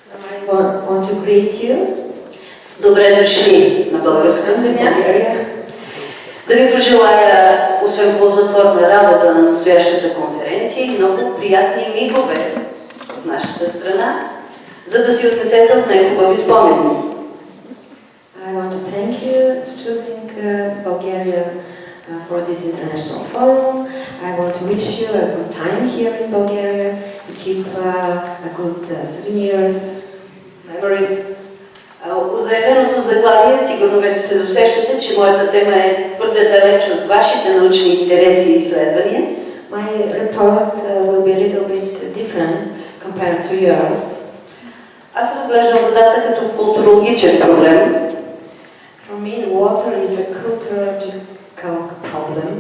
So I want to greet you. Добре дошли на българска земя. Да ви пожелая освен ползотворна работа на настоящата конференция и много приятни мигове в нашата страна, за да си отнесете от него хубави спомени. I want to thank you for choosing Bulgaria for this international forum. I want to wish you a good time here in Bulgaria. You keep a good souvenirs, memories. От заявеното заглавие сигурно вече се досещате, че моята тема е твърде далеч от вашите научни интереси и изследвания. My report will be a little bit different compared to yours. Аз разглеждам водата като културологичен проблем. For me, water is a cultural problem.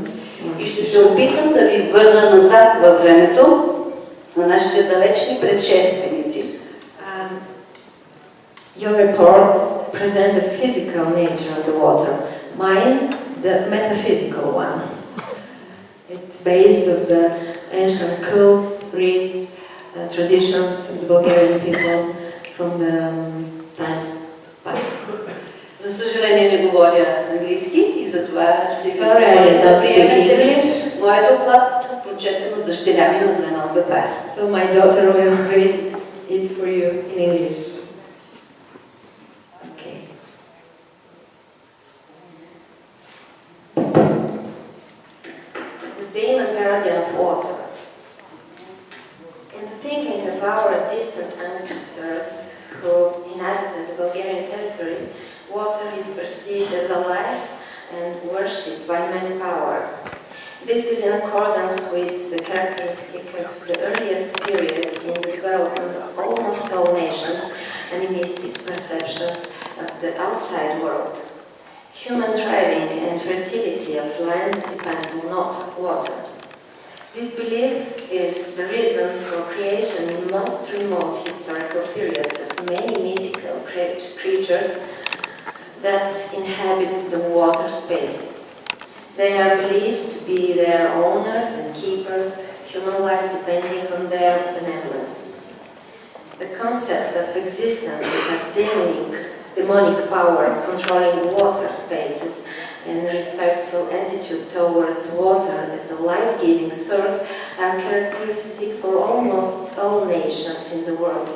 И ще се опитам да ви върна назад във времето на нашите далечни предшественици. Your reports present the physical nature of the water, mine the metaphysical one. It's based on the ancient cults, rites, traditions of the Bulgarian people from the times past. За съжаление не говоря английски и затова ще ви приемете моят доклад, прочетен от дъщеря ми на Глена Бепар. So my daughter will read it for you in English. Okay. The demon guardian of water. In the thinking of our distant ancestors who inhabited the Bulgarian territory, water is perceived as alive and worshipped by many power. This is in accordance with the characteristic of the earliest period in the development of almost all nations' animistic perceptions of the outside world. Human thriving and fertility of land depend not on water. This belief is the reason for creation in most remote historical periods of many mythical creatures that inhabit the water spaces. They are believed to be their owners and keepers, human life depending on their benevolence. The concept of existence of a demonic power controlling water spaces and respectful attitude towards water as a life-giving source are characteristic for almost all nations in the world.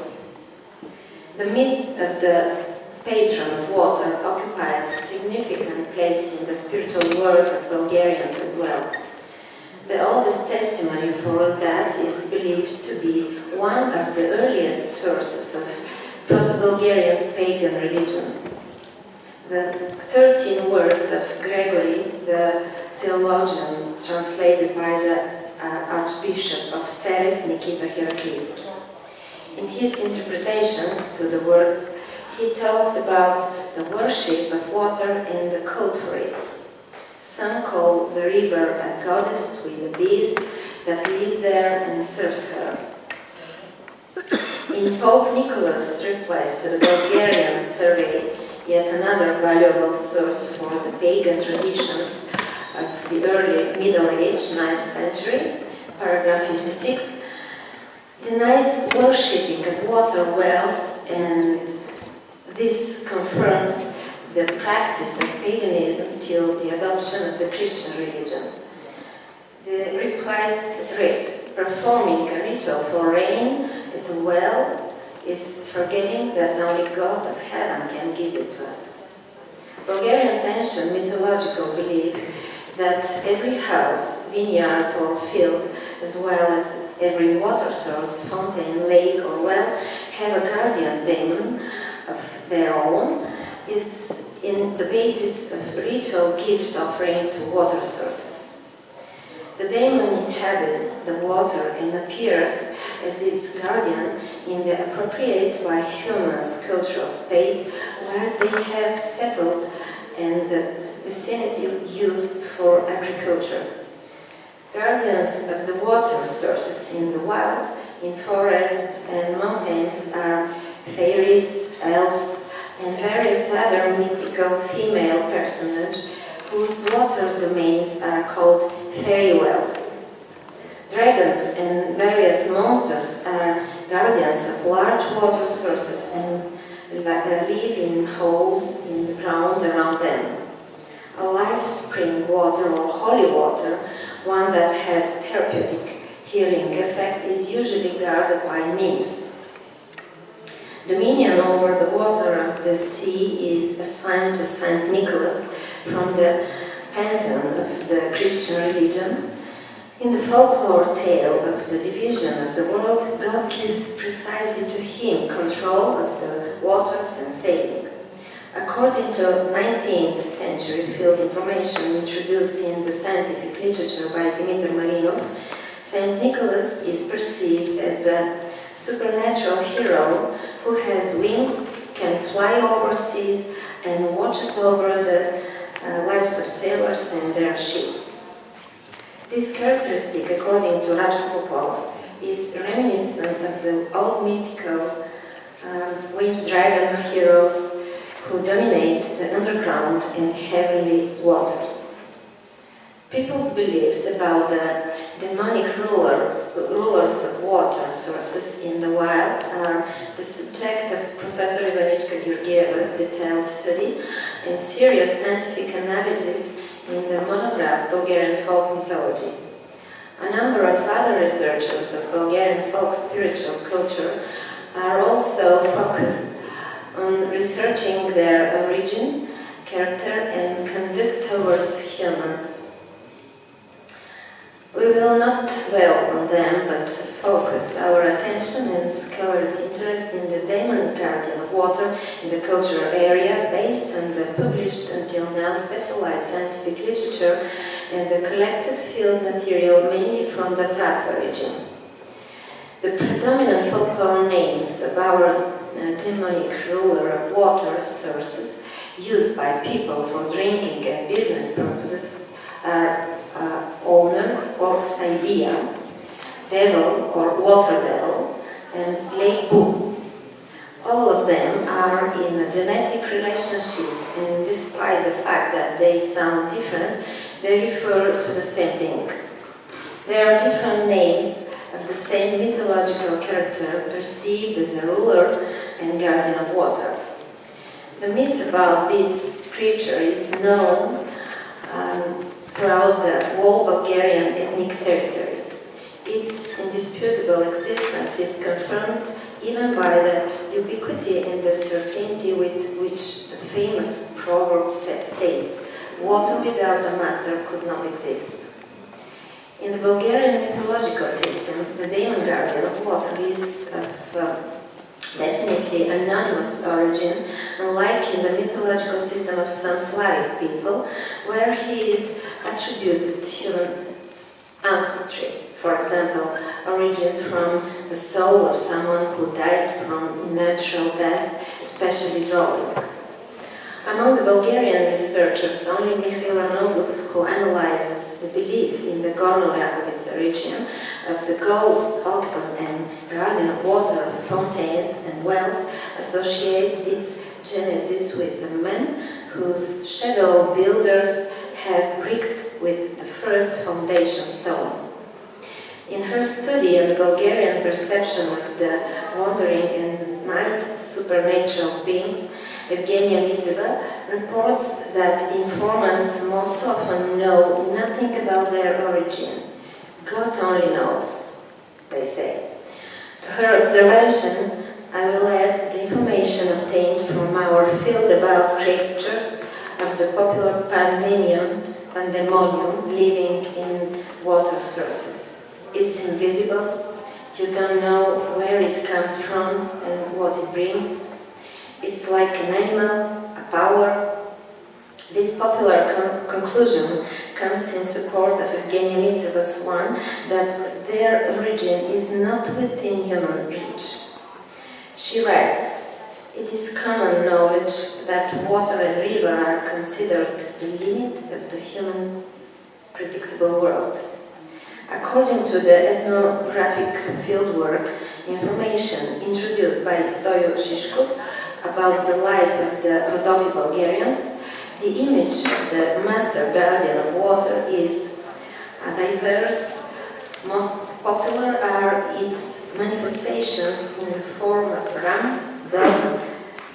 The myth of the patron of water occupies a significant place in the spiritual world of Bulgarians as well. The oldest testimony for that is believed to be one of the earliest sources of Proto-Bulgarian's pagan religion. The 13 words of Gregory, the theologian, translated by the Archbishop of Seres, Nikita Herakliski. In his interpretations to the words, he talks about the worship of water and the cult for it. Some call the river a goddess with a beast that lives there and serves her. In Pope Nicholas' replies to the Bulgarian survey, yet another valuable source for the pagan traditions of the early Middle Age, 9th century, paragraph 56, denies worshipping of water wells, and this confirms the practice of paganism till the adoption of the Christian religion. The replies read, performing a ritual for rain at a well is forgetting that only God of heaven can give it to us. Bulgarians' ancient mythological belief that every house, vineyard or field, as well as every water source, fountain, lake or well, have a guardian demon of their own, is in the basis of ritual gift offering to water sources. The demon inhabits the water and appears as its guardian in the appropriate by humans cultural space where they have settled and the vicinity used for agriculture. Guardians of the water sources in the wild, in forests and mountains are fairies, elves, and various other mythical female personages whose water domains are called fairy wells. Dragons and various monsters are guardians of large water sources and live in holes in the ground around them. A life spring water or holy water, one that has therapeutic healing effect, is usually guarded by nymphs. Dominion over the water of the sea is assigned to Saint Nicholas from the pantheon of the Christian religion. In the folklore tale of the division of the world, God gives precisely to him control of the waters and sailing. According to 19th century field information introduced in the scientific literature by Dmitry Marinov, Saint Nicholas is perceived as a supernatural hero who has wings, can fly over seas, and watches over the lives of sailors and their ships. This characteristic, according to Rajko Popov, is reminiscent of the old mythical winged dragon heroes who dominate the underground and heavenly waters. People's beliefs about the demonic rulers of water sources in the wild are the subject of Professor Ivanichka Georgieva's detailed study and serious scientific analysis in the monograph Bulgarian Folk Mythology. A number of other researchers of Bulgarian folk spiritual culture are also focused on researching their origin, character, and conduct towards humans. We will not dwell on them, but focus our attention and scholarly interest in the daemon guardian of water in the cultural area based on the published until now specialized scientific literature and the collected field material mainly from the Vratsa region. The predominant folklore names of our demonic ruler of water sources used by people for drinking and business purposes are owner or Saibia, devil or water devil, and lake bull. All of them are in a genetic relationship, and despite the fact that they sound different, they refer to the same thing. There are different names of the same mythological character perceived as a ruler and guardian of water. The myth about this creature is known throughout the whole Bulgarian ethnic territory. Its indisputable existence is confirmed even by the ubiquity and the certainty with which the famous proverb states, "Water without a master could not exist." In the Bulgarian mythological system, the demon guardian of water is of definitely anonymous origin, unlike in the mythological system of some Slavic people, where he is attributed to human ancestry. For example, origin from the soul of someone who died from natural death, especially drowning. Among the Bulgarian researchers, only Mikhail Arnolov, who analyzes the belief in the Gorno-Rakovitsa region of the ghost, occupant, and guardian of water, fountains, and wells, associates its genesis with the men whose shadow builders have bricked with the first foundation stone. In her study on the Bulgarian perception of the wandering and night supernatural beings, Evgenia Mitseva reports that informants most often know nothing about their origin. God only knows, they say. To her observation, I will add the information obtained from our field about creatures of the popular pandemonium living in water sources. It's invisible, you don't know where it comes from and what it brings. It's like an animal, a power. This popular conclusion comes in support of Evgenia Mitseva's one that their origin is not within human reach. She writes, "It is common knowledge that water and river are considered the limit of the human predictable world. According to the ethnographic fieldwork information introduced by Stoyo Shishkov about the life of the Rodovi Bulgarians, the image of the master guardian of water is diverse Most popular are its manifestations in the form of a ram, dog,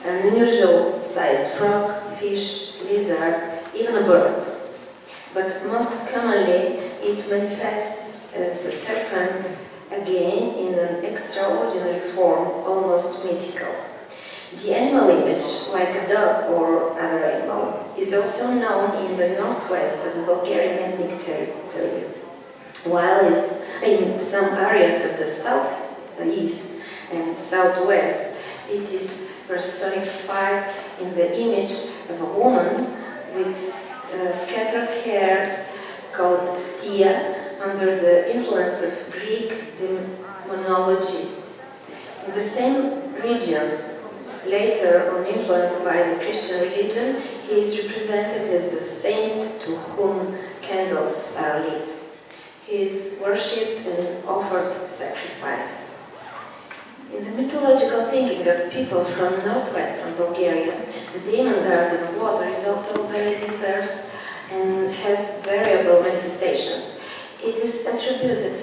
an unusual-sized frog, fish, lizard, even a bird. But most commonly, it manifests as a serpent, again in an extraordinary form, almost mythical. The animal image, like a dog or other animal, is also known in the northwest of the Bulgarian ethnic territory, while in some areas of the southeast and southwest, it is personified in the image of a woman with scattered hairs called Stia under the influence of Greek demonology. In the same regions, later on influenced by the Christian religion, he is represented as a saint to whom candles are lit. He is worshipped and offered sacrifice. In the mythological thinking of people from northwestern Bulgaria, the demon garden of water is also very diverse and has variable manifestations. It is attributed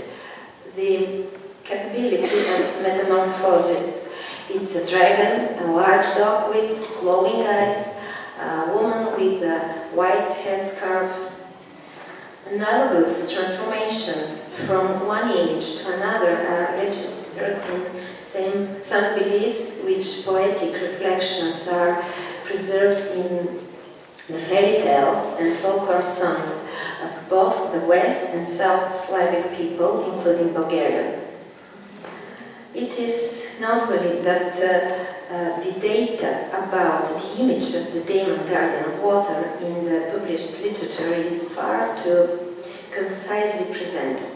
the capability of metamorphosis. It's a dragon, a large dog with glowing eyes, a woman with a white headscarf. Analogous transformations from one image to another are registered in some beliefs, which poetic reflections are preserved in the fairy tales and folklore songs of both the West and South Slavic people, including Bulgarian. It is noteworthy that the data about the image of the demon guardian of water in the published literature is far too concisely presented.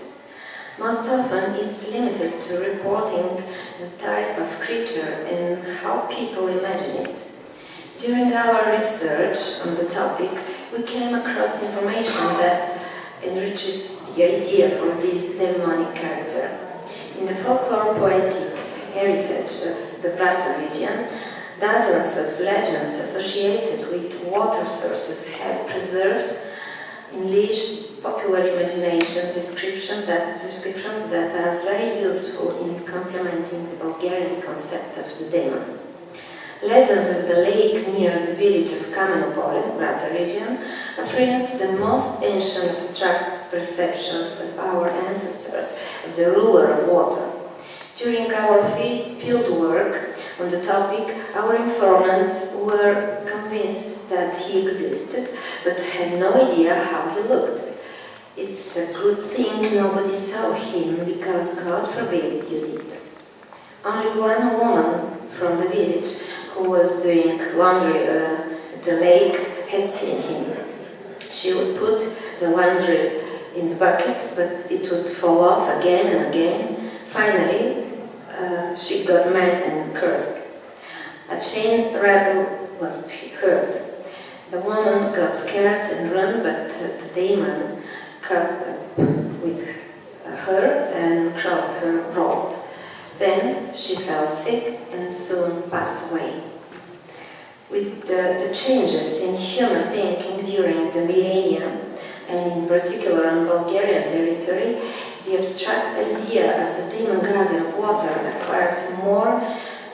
Most often it's limited to reporting the type of creature and how people imagine it. During our research on the topic, we came across information that enriches the idea for this demonic character. In the folklore poetic heritage of the Bratsa region, dozens of legends associated with water sources have preserved enlished popular imagination descriptions that are very useful in complementing the Bulgarian concept of the demon. Legend of the lake near the village of Kamenopole, Bratsa region, affirms the most ancient abstract perceptions of our ancestors of the ruler of water. During our field work on the topic, our informants were convinced that he existed, but had no idea how he looked. It's a good thing nobody saw him, because God forbid you did. Only one woman from the village who was doing laundry at the lake had seen him. She would put the laundry in the bucket, but it would fall off again and again. Finally, she got mad and cursed. A chain rattle was heard. The woman got scared and ran, but the demon caught up with her and crossed her road. Then she fell sick and soon passed away. With the changes in human thinking during the millennia, and in particular on Bulgarian territory, the abstract idea of the demon guardian of water acquires more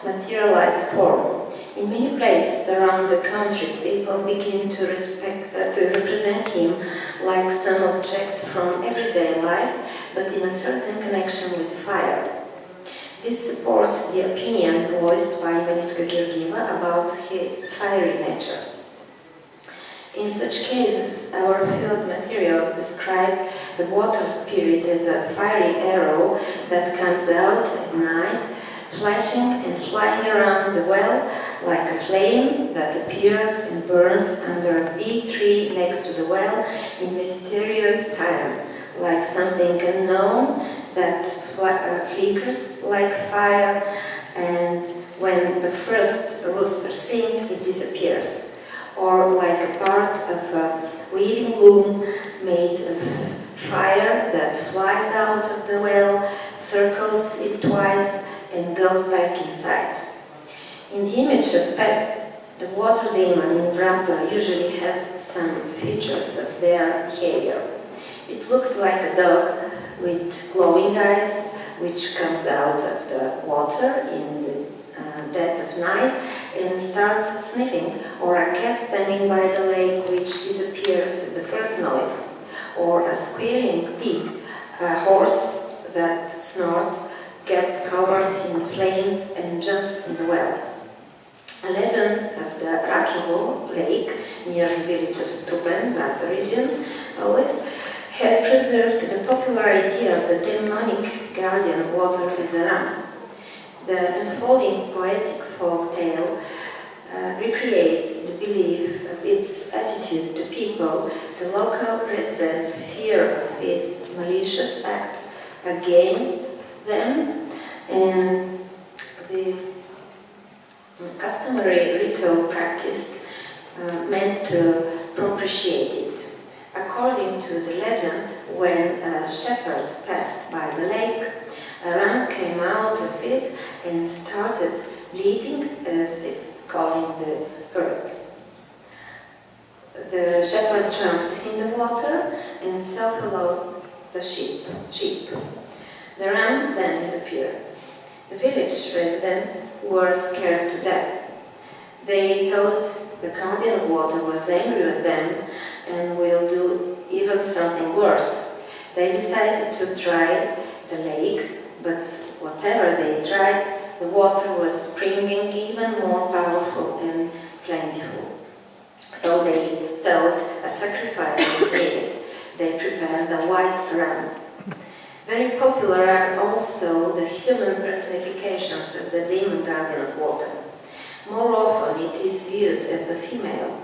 materialized form. In many places around the country, people begin to represent him like some objects from everyday life, but in a certain connection with fire. This supports the opinion voiced by Ivanitska Georgieva about his fiery nature. In such cases, our field materials describe the water spirit as a fiery arrow that comes out at night, flashing and flying around the well like a flame that appears and burns under a big tree next to the well in mysterious time, like something unknown that flickers like fire, and when the first rooster sings, it disappears, or like a part of a weaving loom made of fire that flies out of the well, circles it twice, and goes back inside. In the image of pets, the water demon in Bratsa usually has some features of their behavior. It looks like a dog, with glowing eyes, which comes out of the water in the dead of night and starts sniffing, or a cat standing by the lake which disappears at the first noise, or a squealing pig, a horse that snorts, gets covered in flames and jumps in the well. A legend of the Rachovo lake near the village of Strupen, Vraca region, always, has preserved the popular idea of the demonic guardian of water as a ram. The unfolding poetic folk tale recreates the belief of its attitude to people, the local residents' fear of its malicious acts against them, and the customary ritual practice meant to propitiate it. According to the legend, when a shepherd passed by the lake, a ram came out of it and started bleating as if calling the herd. The shepherd jumped in the water and so followed the sheep. The ram then disappeared. The village residents were scared to death. They thought the guardian of water was angry with them and will do even something worse. They decided to try the lake, but whatever they tried, the water was springing even more powerful and plentiful. So they thought a sacrifice was needed. They prepared a white ram. Very popular are also the human personifications of the demon guardian of water. More often it is viewed as a female.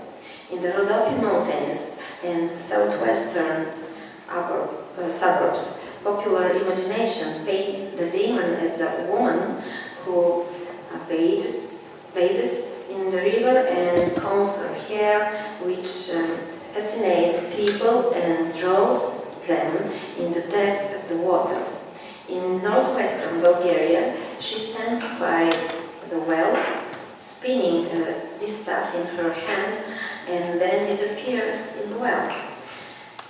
In the Rodopi Mountains and southwestern suburbs, popular imagination paints the demon as a woman who bathes in the river and combs her hair, which fascinates people and draws them in the depth of the water. In northwestern Bulgaria, she stands by the well, spinning distaff in her hand, and then disappears in the well.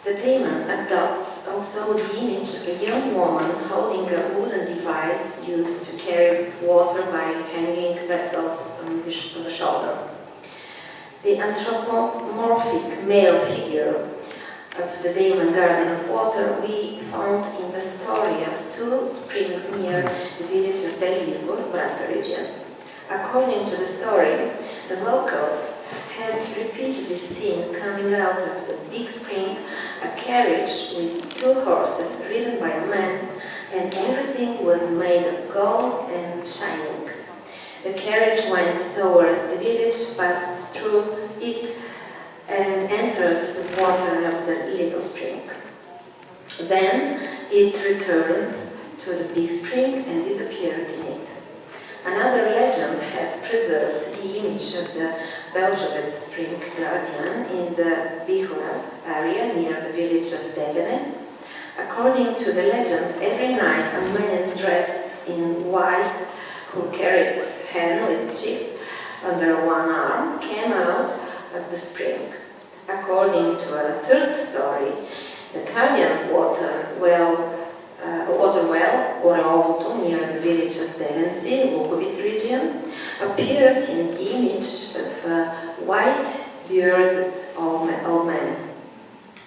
The demon adopts also the image of a young woman holding a wooden device used to carry water by hanging vessels on the shoulder. The anthropomorphic male figure of the demon guardian of water we found in the story of two springs near the village of Belizbor, Vraca region. According to the story, the locals had repeatedly seen coming out of the big spring a carriage with two horses ridden by a man, and everything was made of gold and shining. The carriage went towards the village, passed through it, and entered the water of the little spring. Then it returned to the big spring and disappeared in it. Another legend has preserved the image of the Belzovec spring guardian in the Bihura area near the village of Devene. According to the legend, every night a man dressed in white who carried a hen with chicks under one arm came out of the spring. According to a third story, the guardian water well, Oraovuto, near the village of Devenci, Vukovic region, appeared in the image of a white, bearded old man.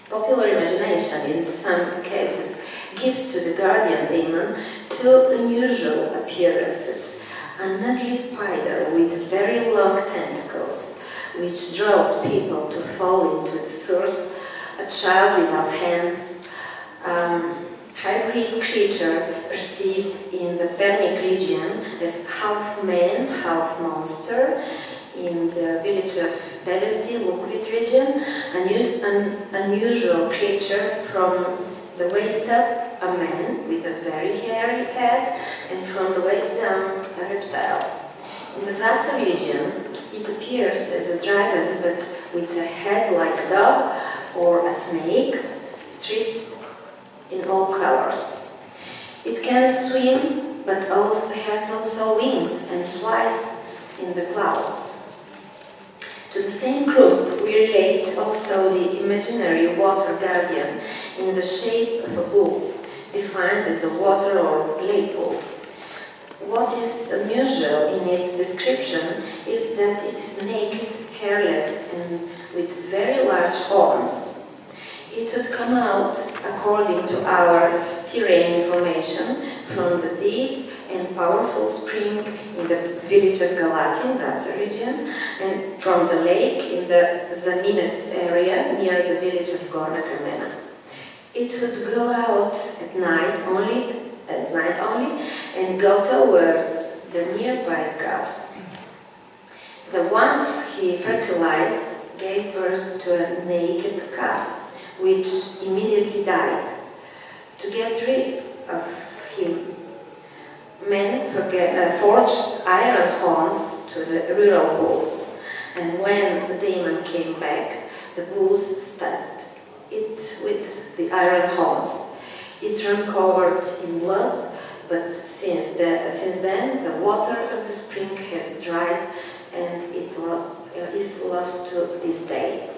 Popular imagination, in some cases, gives to the guardian demon two unusual appearances: an ugly spider with very long tentacles, which draws people to fall into the source, a child without hands, hybrid creature perceived in the Pernik region as half man, half monster. In the village of Devenci, Vukovic region, an unusual creature from the waist up, a man with a very hairy head, and from the waist down, a reptile. In the Vraca region, it appears as a dragon, but with a head like a dog or a snake, striped in all colors. It can swim, but has also wings and flies in the clouds. To the same group, we relate also the imaginary water guardian in the shape of a bull. defined as a water or lake pool. What is unusual in its description is that it is naked, hairless, and with very large horns. It would come out, according to our terrain information, from the deep and powerful spring in the village of Galati in Vraca region, and from the lake in the Zaminec area near the village of Gornja Kamena. It would go out at night only, and go towards the nearby cows. The ones he fertilized gave birth to a naked calf, which immediately died. To get rid of him, men forged iron horns to the rural bulls, and when the demon came back, the bulls stabbed it with the iron horns. It uncovered in blood, but since then the water of the spring has dried and it is lost to this day.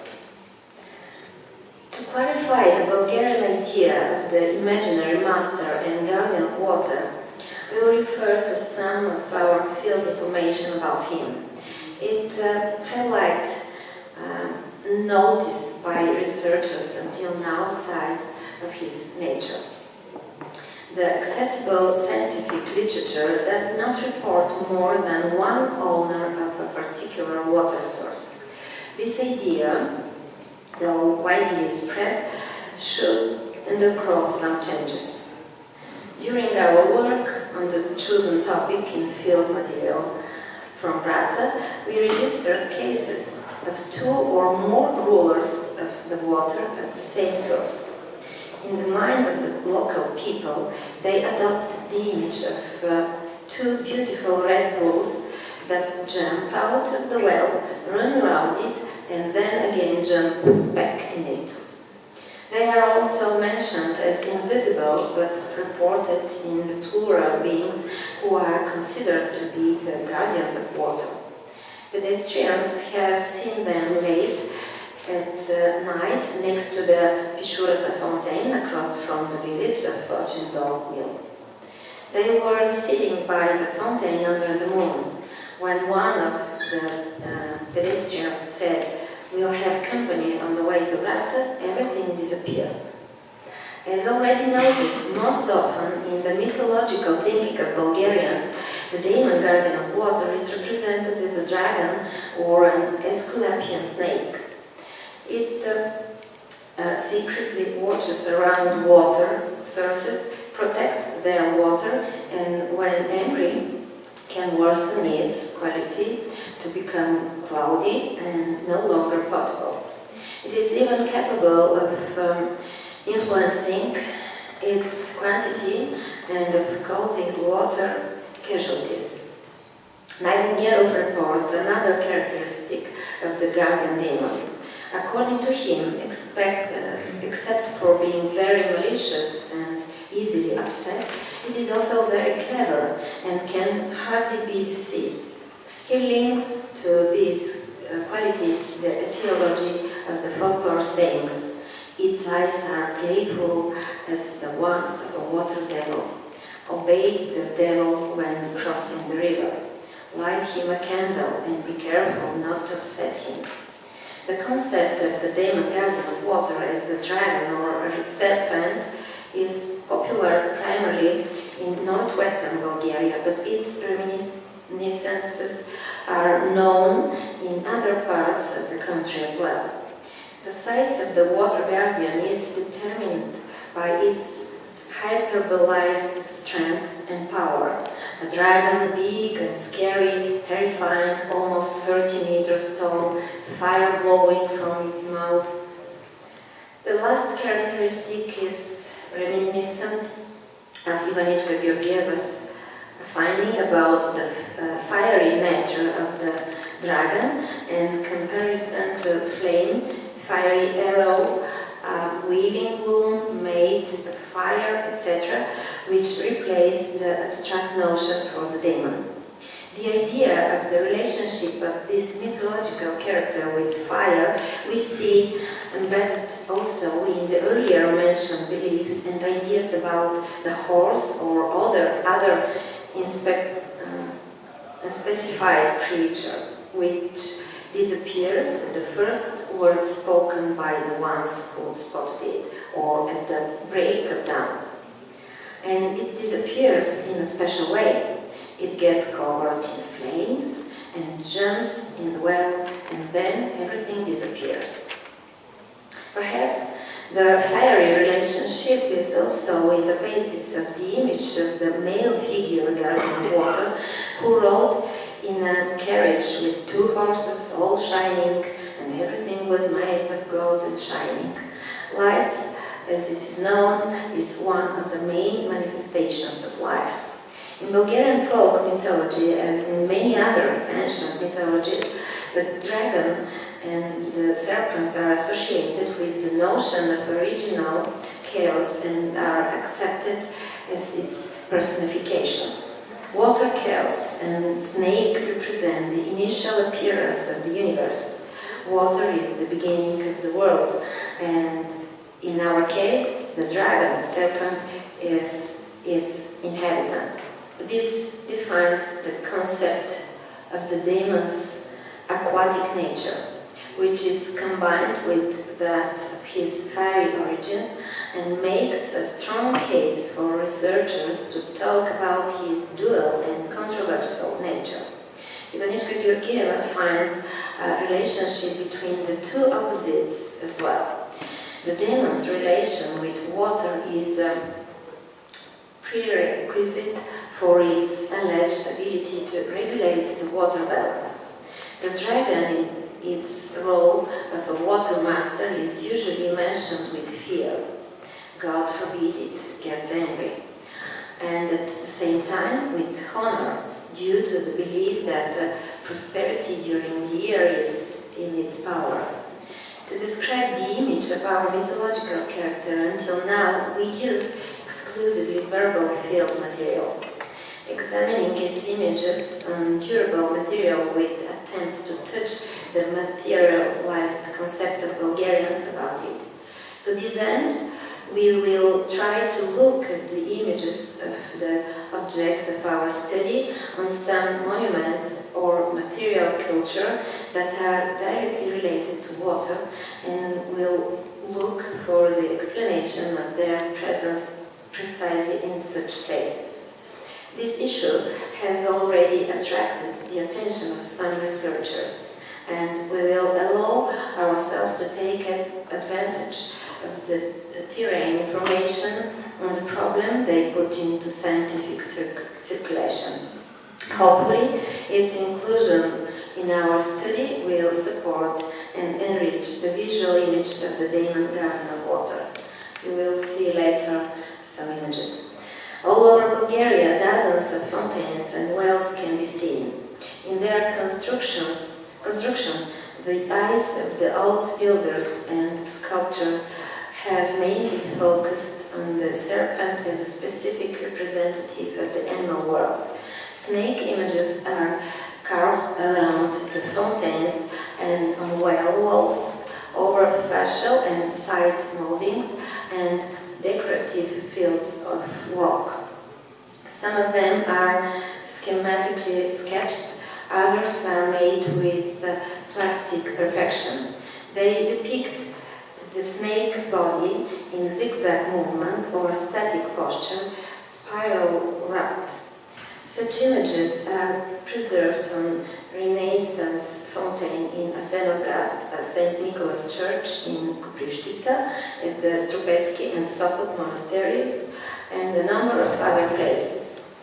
To clarify the Bulgarian idea of the imaginary master and guardian of water, we will refer to some of our field information about him. It highlights noticed by researchers until now sides of his nature. The accessible scientific literature does not report more than one owner of a particular water source. This idea, though widely spread, should undergo some changes. During our work on the chosen topic in field material from Vraca, we registered cases of 2 or more rulers of the water at the same source. In the mind of the local people, they adopted the image of 2 beautiful red bulls that jump out of the well, run around it, and then again jump back in it. They are also mentioned as invisible, but reported in the plural beings who are considered to be the guardians of water. Pedestrians have seen them late at night next to the Pișurătă fountain across from the village of Ochindol Mill. They were sitting by the fountain under the moon. When one of the pedestrians said, "We'll have company on the way to Vraca," everything disappeared. As already noted, most often in the mythological thinking of Bulgarians, the demon guardian of water is represented as a dragon or an Aesculapian snake. It secretly watches around water sources, protects their water, and when angry, can worsen its quality to become cloudy and no longer potable. It is even capable of influencing its quantity and of causing water casualties. Nightingale reports another characteristic of the guardian demon. According to him, except for being very malicious and easily upset, it is also very clever and can hardly be deceived. He links to these qualities the etiology of the folklore sayings. Its eyes are playful as the ones of a water devil. Obey the devil when crossing the river. Light him a candle and be careful not to upset him. The concept of the demon guardian of water as a dragon or a serpent is popular primarily in northwestern Bulgaria, but its reminiscences are known in other parts of the country as well. The size of the water guardian is determined by its hyperbolized strength and power. A dragon, big and scary, terrifying, almost 30 meters tall, fire blowing from its mouth. The last characteristic is reminiscent of Ivanichka Georgieva's finding about the fiery nature of the dragon and comparison to flame, fiery arrow, weaving loom made of fire, etc., which replaced the abstract notion for the demon. The idea of the relationship of this mythological character with fire we see embedded also in the earlier mentioned beliefs and ideas about the horse or other specified creature, which disappears at the first word spoken by the ones who spotted it, or at the break of dawn. And it disappears in a special way. It gets covered in flames and jumps in the well, and then everything disappears. Perhaps the fiery relationship is also in the basis of the image of the male figure guarding water, who rode in a carriage with 2 horses, all shining, and everything was made of gold and shining. Lights, as it is known, is one of the main manifestations of life. In Bulgarian folk mythology, as in many other ancient mythologies, the dragon and the serpent are associated with the notion of original chaos and are accepted as its personifications. Water chaos and snake represent the initial appearance of the universe. Water is the beginning of the world, and in our case, the dragon, serpent, is its inhabitant. This defines the concept of the demon's aquatic nature, which is combined with that of his fiery origins and makes a strong case for researchers to talk about his dual and controversial nature. Ivanichka Georgieva finds a relationship between the two opposites as well. The demon's relation with water is a prerequisite for its alleged ability to regulate the water balance. The dragon, in its role of a water master, is usually mentioned with fear. God forbid it gets angry. And at the same time with honor, due to the belief that prosperity during the year is in its power. To describe the image of our mythological character until now, we used exclusively verbal field materials. Examining its images on durable material with attempts to touch the materialized concept of Bulgarians about it. To this end, we will try to look at the images of the object of our study on some monuments or material culture that are directly related to water, and will look for the explanation of their presence precisely in such places. This issue has already attracted the attention of some researchers, and we will allow ourselves to take advantage of the terrain information on the problem they put into scientific circulation. Hopefully, its inclusion in our study will support and enrich the visual image of the Daemon Garden of Water. You will see later some images. All over Bulgaria, dozens of fountains and wells can be seen. In their construction, the eyes of the old builders and sculptors have mainly focused on the serpent as a specific representative of the animal world. Snake images are carved around the fountains and on well walls, over facial and side moldings, and decorative fields of rock. Some of them are schematically sketched, others are made with plastic perfection. They depict the snake body in zigzag movement or static posture, spiral wrapped. Such images are preserved on Renaissance fountain in Asenograd, St. Nicholas Church in Koprivstica, at the Strupetsky and Sopot monasteries, and a number of other places.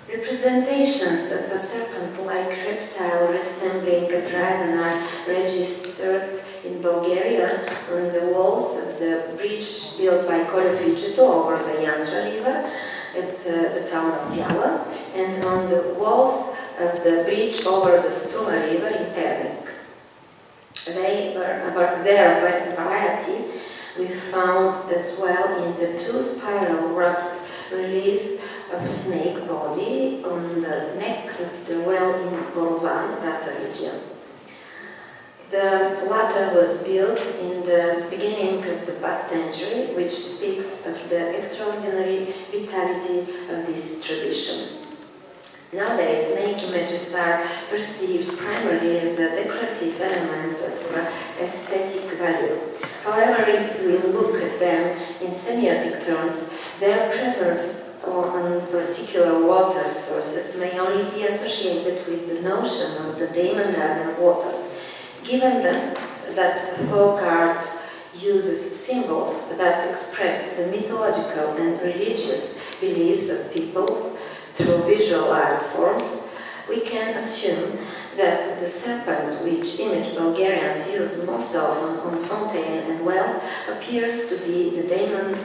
Representations of a serpent-like reptile resembling a dragon are registered in Bulgaria on the walls of the bridge built by Kolofyuchetu over the Yantra River at the town of Biala, and on the walls of the bridge over the Struma River in Pernik. Their variety we found as well in the two spiral wrapped reliefs of snake body on the neck of the well in Borovan, Raza region. The latter was built in the beginning of the past century, which speaks of the extraordinary vitality of this tradition. Nowadays, snake images are perceived primarily as a decorative element of aesthetic value. However, if we look at them in semiotic terms, their presence on particular water sources may only be associated with the notion of the daemon god of water. Given that folk art uses symbols that express the mythological and religious beliefs of people through visual art forms, we can assume that the serpent, which image Bulgarians use most often on fountain and wells, appears to be the daemon's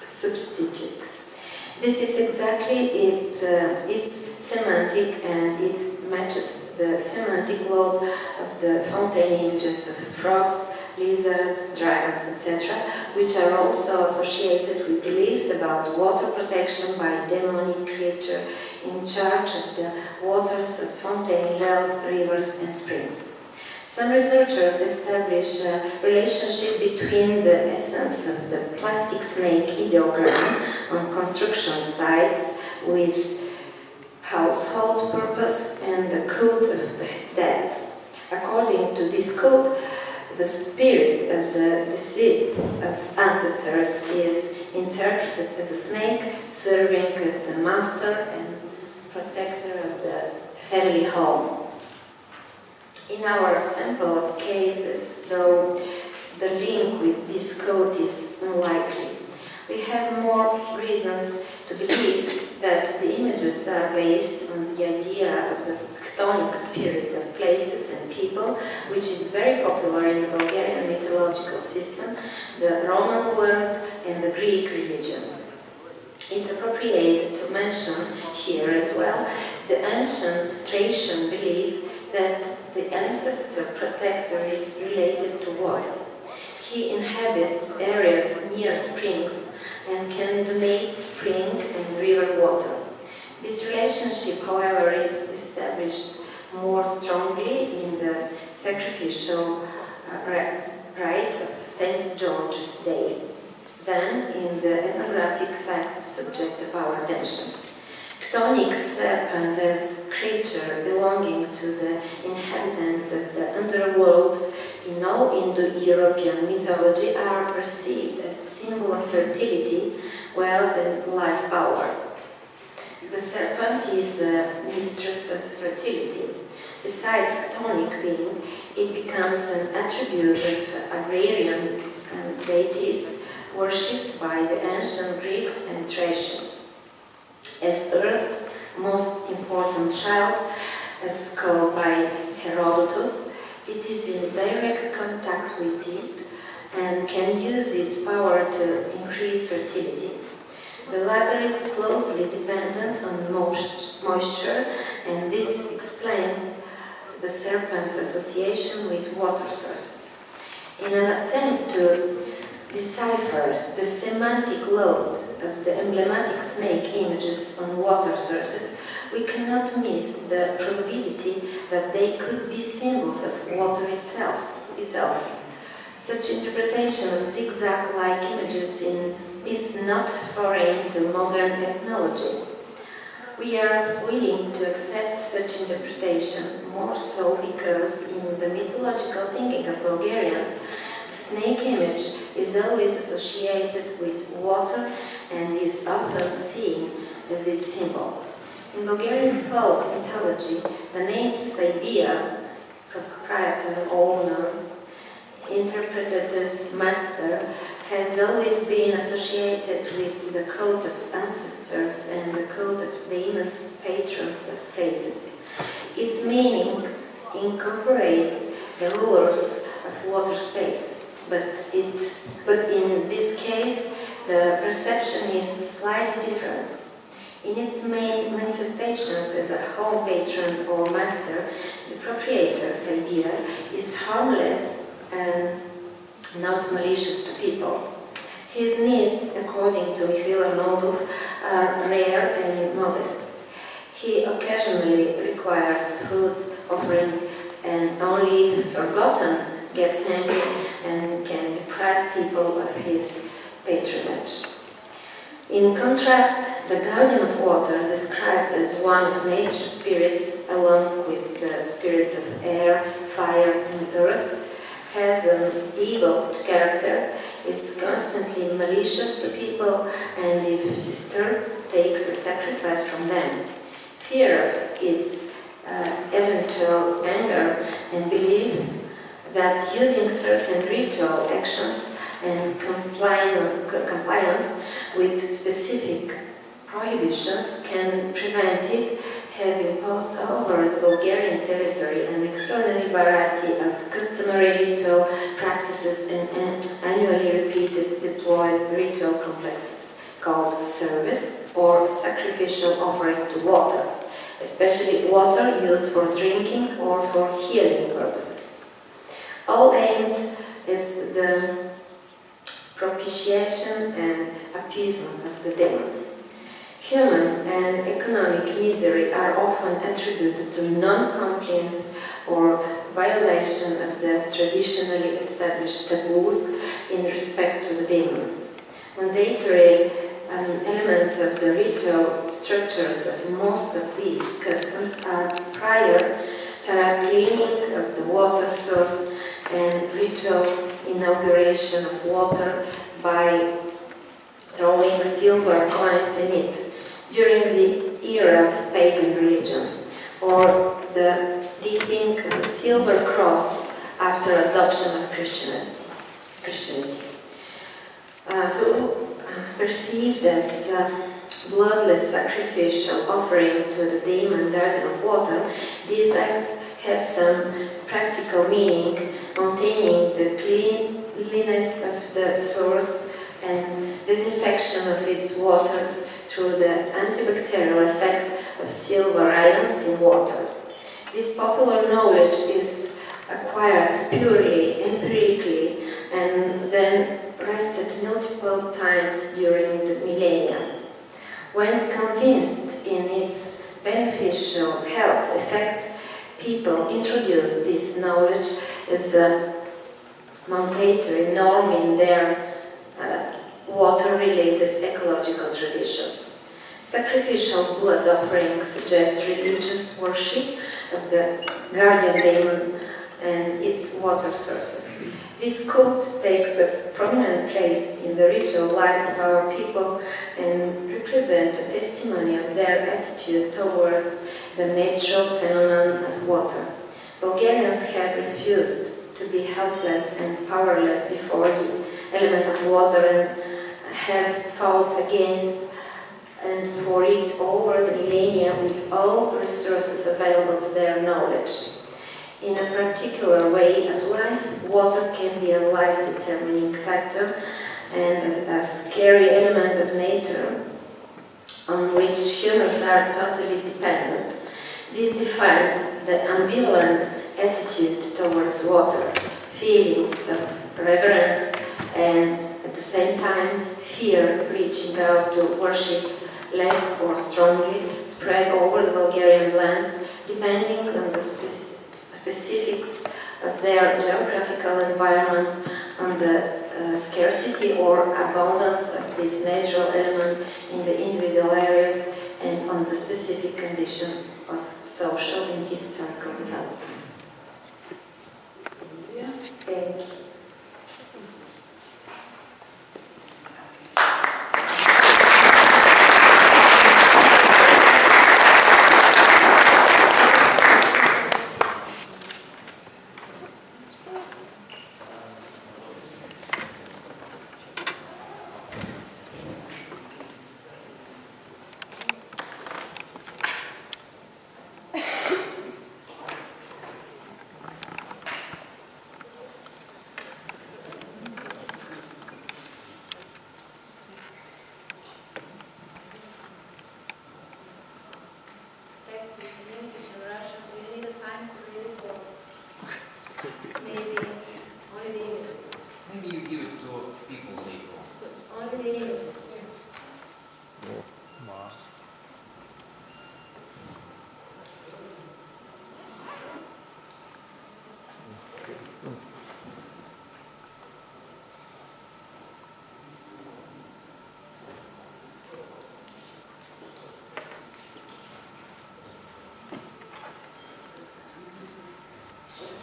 substitute. This is exactly its semantic, and it matches the semantic load of the fountain images of frogs, lizards, dragons, etc., which are also associated with beliefs about water protection by a demonic creature in charge of the waters of fountain wells, rivers, and springs. Some researchers establish a relationship between the essence of the plastic snake ideogram on construction sites with household purpose and the cult of the dead. According to this cult, the spirit of the deceased ancestors is interpreted as a snake serving as the master and protector of the family home. In our sample of cases, though the link with this cult is unlikely, we have more reasons to believe that the images are based on the idea of the chthonic spirit of places and people, which is very popular in the Bulgarian mythological system, the Roman world, and the Greek religion. It's appropriate to mention here as well the ancient Thracian belief that the ancestor protector is related to water. He inhabits areas near springs and can donate spring and river water. This relationship, however, is established more strongly in the sacrificial rite of St. George's Day than in the ethnographic facts subject of our attention. Chthonic serpent as creature belonging to the inhabitants of the underworld in all Indo-European mythology are perceived as a symbol of fertility, wealth, and life power. The serpent is a mistress of fertility. Besides chthonic being, it becomes an attribute of agrarian deities worshipped by the ancient Greeks and Thracians. As Earth's most important child, as called by Herodotus, it is in direct contact with it and can use its power to increase fertility. The latter is closely dependent on moisture, and this explains the serpent's association with water sources. In an attempt to decipher the semantic load of the emblematic snake images on water sources, we cannot miss the probability that they could be symbols of water itself. Such interpretation of zigzag-like images is not foreign to modern ethnology. We are willing to accept such interpretation, more so because in the mythological thinking of Bulgarians, the snake image is always associated with water and is often seen as its symbol. In Bulgarian folk mythology, the name Saibia, proprietor, owner, interpreted as master, has always been associated with the cult of ancestors and the cult of famous patrons of places. Its meaning incorporates the rulers of water spaces, but in this case, the perception is slightly different. In its main manifestations as a home patron or master, the proprietor, Saibia, is harmless and not malicious to people. His needs, according to Mikhail Arnoldov, are rare and modest. He occasionally requires food, offering and only forgotten gets angry and can deprive people of his patronage. In contrast, the guardian of water, described as one of nature's spirits along with the spirits of air, fire and earth, has an evil character, is constantly malicious to people, and if disturbed, takes a sacrifice from them. Fear of its eventual anger and belief that using certain ritual actions and compliance with specific prohibitions can prevent it have imposed over the Bulgarian territory an extraordinary variety of customary ritual practices and annually repeated deployed ritual complexes called service or sacrificial offering to water, especially water used for drinking or for healing purposes, all aimed at the propitiation and appeasement of the demon. Human and economic misery are often attributed to non-compliance or violation of the traditionally established taboos in respect to the demon. Mandatory elements of the ritual structures of most of these customs are prior cleaning of the water source and ritual inauguration of water by throwing silver coins in it during the era of pagan religion, or the dipping of a silver cross after adoption of Christianity. Though perceived as bloodless sacrificial offering to the demon guardian of water, these acts have some practical meaning, maintaining the cleanliness of the source and disinfection of its waters through the antibacterial effect of silver ions in water. This popular knowledge is acquired purely empirically and then rested multiple times during the millennia. When convinced in its beneficial health effects, people introduced this knowledge as a mandatory norm in their water-related ecological traditions. Sacrificial blood offerings suggest religious worship of the guardian demon and its water sources. This cult takes a prominent place in the ritual life of our people and represents a testimony of their attitude towards the natural phenomenon of water. Bulgarians have refused to be helpless and powerless before the element of water and have fought against and for it over the millennia with all resources available to their knowledge. In a particular way of life, water can be a life-determining factor and a scary element of nature on which humans are totally dependent. This defines the ambivalent attitude towards water, feelings of reverence and at the same time fear reaching out to worship less or strongly spread over the Bulgarian lands depending on the specifics of their geographical environment, on the scarcity or abundance of this natural element in the individual areas, and on the specific condition of social and historical development. Thank you.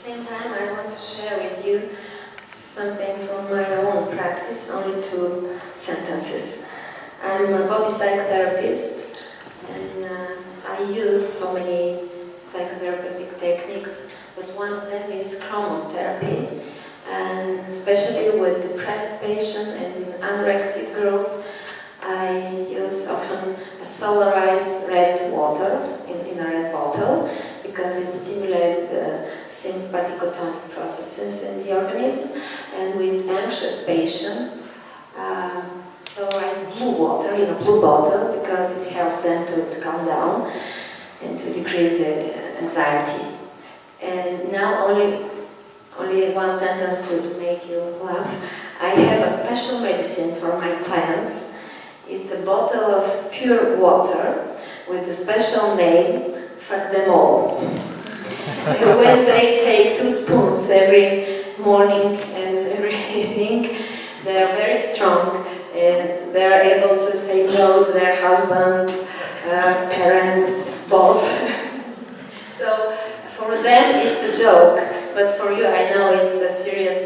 same time, I want to share with you something from my own practice, only 2 sentences. I'm a body psychotherapist, and I used so many psychotherapeutic techniques, but one of them is chromotherapy, and especially with depressed patients and anorexic girls, I use often a solarized red water in a red bottle, because it stimulates the sympathicotonic processes in the organism. And with anxious patients, solarized blue water in a blue bottle, because it helps them to calm down and to decrease the anxiety. And now only one sentence to make you laugh. I have a special medicine for my clients. It's a bottle of pure water with a special name, fuck them all. When they take 2 spoons every morning and every evening, they are very strong and they are able to say no to their husband, parents, boss. So for them it's a joke, but for you I know it's a serious